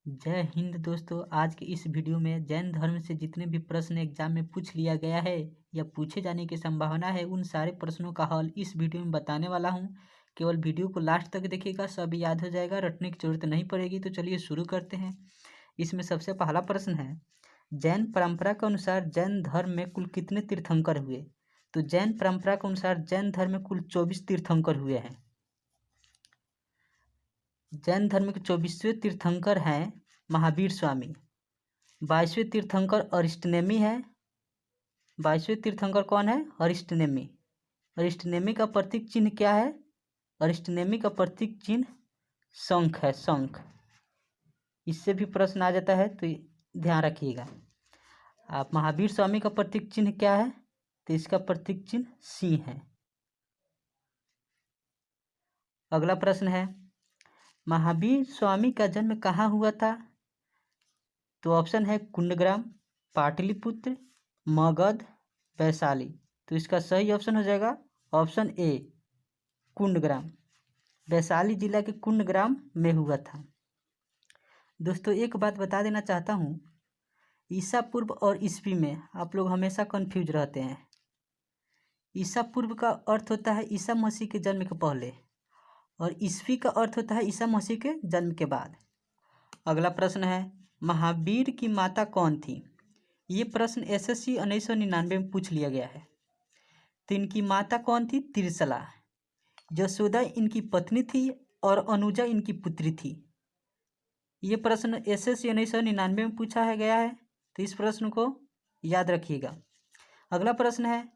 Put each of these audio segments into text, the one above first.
जय हिंद दोस्तों। आज के इस वीडियो में जैन धर्म से जितने भी प्रश्न एग्जाम में पूछ लिया गया है या पूछे जाने की संभावना है, उन सारे प्रश्नों का हल इस वीडियो में बताने वाला हूं। केवल वीडियो को लास्ट तक देखिएगा, सब याद हो जाएगा, रटने की जरूरत नहीं पड़ेगी। तो चलिए शुरू करते हैं। इसमें सबसे पहला प्रश्न है, जैन परंपरा के अनुसार जैन धर्म में कुल कितने तीर्थंकर हुए? तो जैन परंपरा के अनुसार जैन धर्म में कुल 24 तीर्थंकर हुए हैं। जैन धर्म के 24वें तीर्थंकर हैं महावीर स्वामी। 22वें तीर्थंकर अरिष्टनेमी है। 22वें तीर्थंकर कौन है? अरिष्टनेमी। अरिष्टनेमी का प्रतीक चिन्ह क्या है? अरिष्टनेमी का प्रतीक चिन्ह शंख है, शंख। इससे भी प्रश्न आ जाता है तो ध्यान रखिएगा। आप महावीर स्वामी का प्रतीक चिन्ह क्या है? तो इसका प्रतीक चिन्ह सिंह है। अगला प्रश्न है, महावीर स्वामी का जन्म कहाँ हुआ था? तो ऑप्शन है कुंडग्राम, पाटलिपुत्र, मगध, वैशाली। तो इसका सही ऑप्शन हो जाएगा ऑप्शन ए, कुंडग्राम। वैशाली जिला के कुंडग्राम में हुआ था। दोस्तों एक बात बता देना चाहता हूँ, ईसा पूर्व और ईस्वी में आप लोग हमेशा कंफ्यूज रहते हैं। ईसा पूर्व का अर्थ होता है ईसा मसीह के जन्म के पहले, और ईस्वी का अर्थ होता है ईसा मसीह के जन्म के बाद। अगला प्रश्न है, महावीर की माता कौन थी? ये प्रश्न एसएससी 1999 में पूछ लिया गया है। तो इनकी माता कौन थी? त्रिशला। यशोदा इनकी पत्नी थी और अनुजा इनकी पुत्री थी। ये प्रश्न एसएससी 1999 में पूछा है गया है, तो इस प्रश्न को याद रखिएगा। अगला प्रश्न है,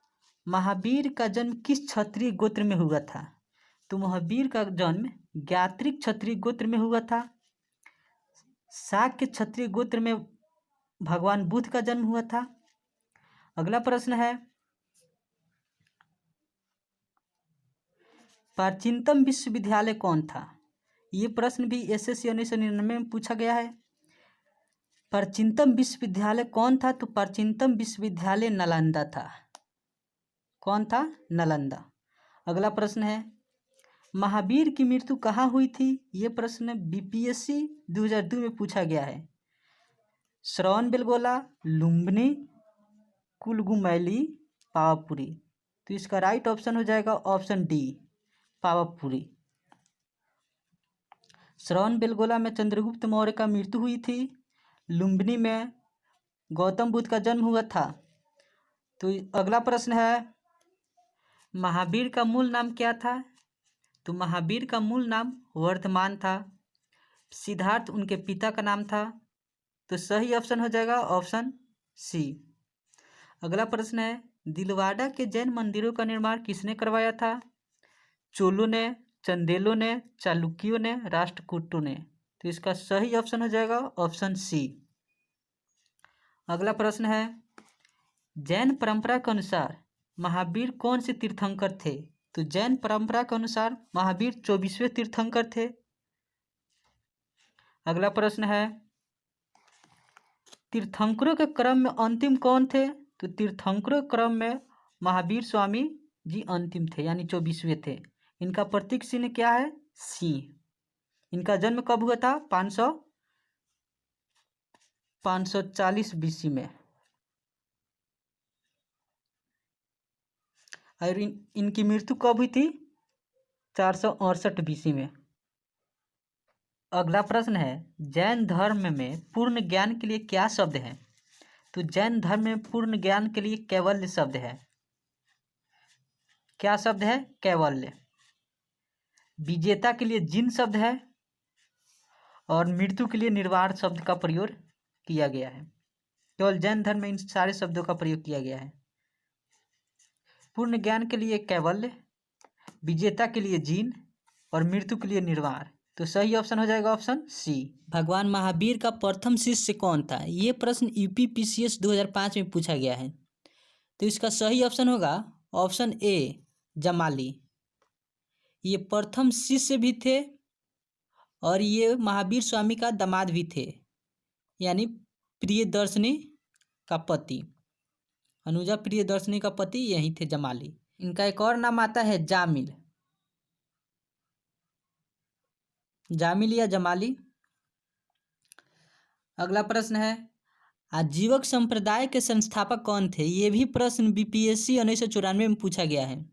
महावीर का जन्म किस क्षत्रिय गोत्र में हुआ था? तो महावीर का जन्म ज्ञात्रिक क्षत्रिय गोत्र में हुआ था। शाक्य क्षत्रिय गोत्र में भगवान बुद्ध का जन्म हुआ था। अगला प्रश्न है, प्राचीनतम विश्वविद्यालय कौन था? ये प्रश्न भी एसएससी 1999 में पूछा गया है। प्राचीनतम विश्वविद्यालय कौन था? तो प्राचीनतम विश्वविद्यालय नालंदा था। कौन था? नालंदा। अगला प्रश्न है, महावीर की मृत्यु कहाँ हुई थी? ये प्रश्न बीपीएससी 2002 में पूछा गया है। श्रवणबेलगोला, लुम्बिनी, कुलगुमैली, पावापुरी। तो इसका राइट ऑप्शन हो जाएगा ऑप्शन डी, पावापुरी। श्रवणबेलगोला में चंद्रगुप्त मौर्य का मृत्यु हुई थी। लुम्बिनी में गौतम बुद्ध का जन्म हुआ था। तो अगला प्रश्न है, महावीर का मूल नाम क्या था? तो महावीर का मूल नाम वर्धमान था। सिद्धार्थ उनके पिता का नाम था। तो सही ऑप्शन हो जाएगा ऑप्शन सी। अगला प्रश्न है, दिलवाड़ा के जैन मंदिरों का निर्माण किसने करवाया था? चोलों ने, चंदेलों ने, चालुक्यों ने, राष्ट्रकूटों ने। तो इसका सही ऑप्शन हो जाएगा ऑप्शन सी। अगला प्रश्न है, जैन परंपरा के अनुसार महावीर कौन से तीर्थंकर थे? तो जैन परंपरा के अनुसार महावीर 24वें तीर्थंकर थे। अगला प्रश्न है, तीर्थंकरों के क्रम में अंतिम कौन थे? तो तीर्थंकरों के क्रम में महावीर स्वामी जी अंतिम थे, यानी 24वें थे। इनका प्रतीक चिन्ह क्या है? सिंह। इनका जन्म कब हुआ था? 540 बीसी में। और इनकी मृत्यु कब हुई थी? 468 बीसी में। अगला प्रश्न है, जैन धर्म में पूर्ण ज्ञान के लिए क्या शब्द है? तो जैन धर्म में पूर्ण ज्ञान के लिए कैवल्य शब्द है। क्या शब्द है? कैवल्य। विजेता के लिए जिन शब्द है, और मृत्यु के लिए निर्वाण शब्द का प्रयोग किया गया है। केवल जैन धर्म में इन सारे शब्दों का प्रयोग किया गया है। पूर्ण ज्ञान के लिए कैवल्य, विजेता के लिए जिन, और मृत्यु के लिए निर्वाण। तो सही ऑप्शन हो जाएगा ऑप्शन सी। भगवान महावीर का प्रथम शिष्य कौन था? ये प्रश्न यूपीपीसीएस 2005 में पूछा गया है। तो इसका सही ऑप्शन होगा ऑप्शन ए, जमाली। ये प्रथम शिष्य भी थे और ये महावीर स्वामी का दामाद भी थे, यानी प्रियदर्शनी का पति। अनुजा प्रियदर्शनी का पति यही थे, जमाली। इनका एक और नाम आता है जामिल। जामिल या जमाली। अगला प्रश्न है, आजीवक संप्रदाय के संस्थापक कौन थे? ये भी प्रश्न बीपीएससी 1994 में पूछा गया है।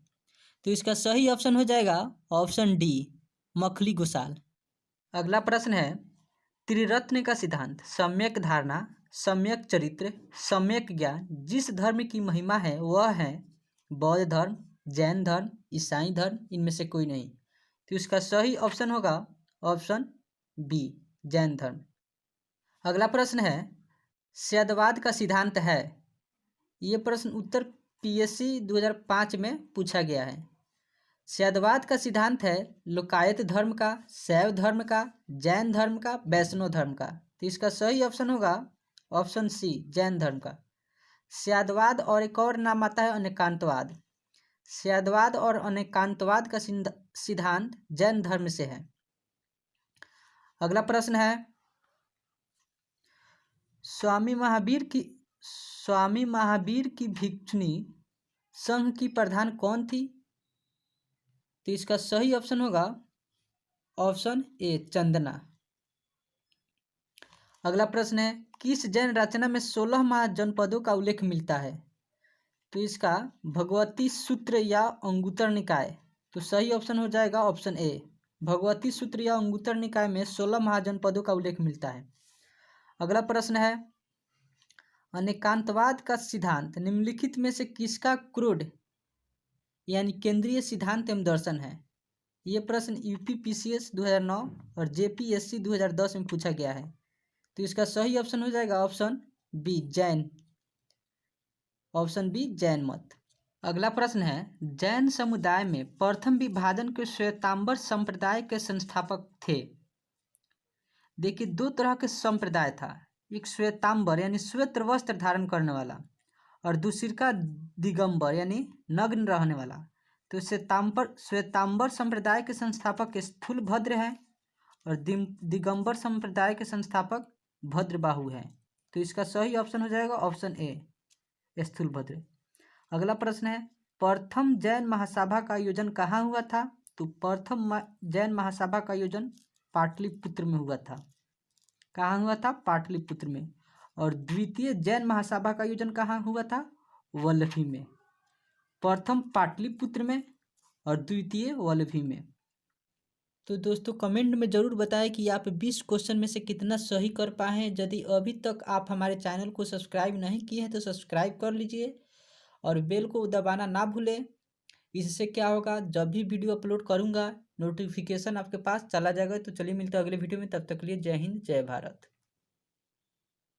तो इसका सही ऑप्शन हो जाएगा ऑप्शन डी, मखली गोसाल। अगला प्रश्न है, त्रिरत्न का सिद्धांत, सम्यक धारणा, सम्यक चरित्र, सम्यक ज्ञान, जिस धर्म की महिमा है वह है बौद्ध धर्म, जैन धर्म, ईसाई धर्म, इनमें से कोई नहीं। तो इसका सही ऑप्शन होगा ऑप्शन बी, जैन धर्म। अगला प्रश्न है, सद्वाद का सिद्धांत है। ये प्रश्न उत्तर पीएससी 2005 में पूछा गया है। सद्वाद का सिद्धांत है लोकायत धर्म का, शैव धर्म का, जैन धर्म का, वैष्णव धर्म का। तो इसका सही ऑप्शन होगा ऑप्शन सी, जैन धर्म का। सद्वाद और एक और नाम आता है अनेकांतवाद। सद्वाद और अनेकांतवाद का सिद्धांत जैन धर्म से है। अगला प्रश्न है, स्वामी महावीर की भिक्षुणी संघ की प्रधान कौन थी? तो इसका सही ऑप्शन होगा ऑप्शन ए, चंदना। अगला प्रश्न है, किस जैन रचना में 16 महाजनपदों का उल्लेख मिलता है? तो इसका भगवती सूत्र या अंगुत्तर निकाय। तो सही ऑप्शन हो जाएगा ऑप्शन ए, भगवती सूत्र या अंगुत्तर निकाय में 16 महाजनपदों का उल्लेख मिलता है। अगला प्रश्न है, अनेकांतवाद का सिद्धांत निम्नलिखित में से किसका क्रोड यानी केंद्रीय सिद्धांत एवं दर्शन है? ये प्रश्न यूपीपीसीएस 2009 और जेपीएससी 2010 में पूछा गया है। तो इसका सही ऑप्शन हो जाएगा option B, Jain. Option B, Jain मत। अगला प्रश्न है, जैन समुदाय में प्रथम विभाजन के श्वेतांबर संप्रदाय के संस्थापक थे। देखिए, दो तरह के संप्रदाय था, एक श्वेतांबर यानी श्वेत वस्त्र धारण करने वाला और दूसरा दिगंबर यानी नग्न रहने वाला। तो श्वेतांबर संप्रदाय के संस्थापक स्थूलभद्र हैं और दिगंबर संप्रदाय के संस्थापक भद्रबाहु हैं। तो इसका सही ऑप्शन हो जाएगा ऑप्शन ए, स्थूलभद्र। अगला प्रश्न है, प्रथम जैन महासभा का आयोजन कहाँ हुआ था? तो प्रथम जैन महासभा का आयोजन पाटलिपुत्र में हुआ था। कहाँ हुआ था? पाटलिपुत्र में। और द्वितीय जैन महासभा का आयोजन कहाँ हुआ था? वल्लभी में। प्रथम पाटलिपुत्र में और द्वितीय वल्लभी में। तो दोस्तों कमेंट में ज़रूर बताएं कि आप 20 क्वेश्चन में से कितना सही कर पाए हैं। यदि अभी तक आप हमारे चैनल को सब्सक्राइब नहीं किए हैं तो सब्सक्राइब कर लीजिए और बेल को दबाना ना भूलें। इससे क्या होगा, जब भी वीडियो अपलोड करूँगा नोटिफिकेशन आपके पास चला जाएगा। तो चलिए मिलते हैं अगले वीडियो में, तब तक के लिए जय हिंद, जय भारत।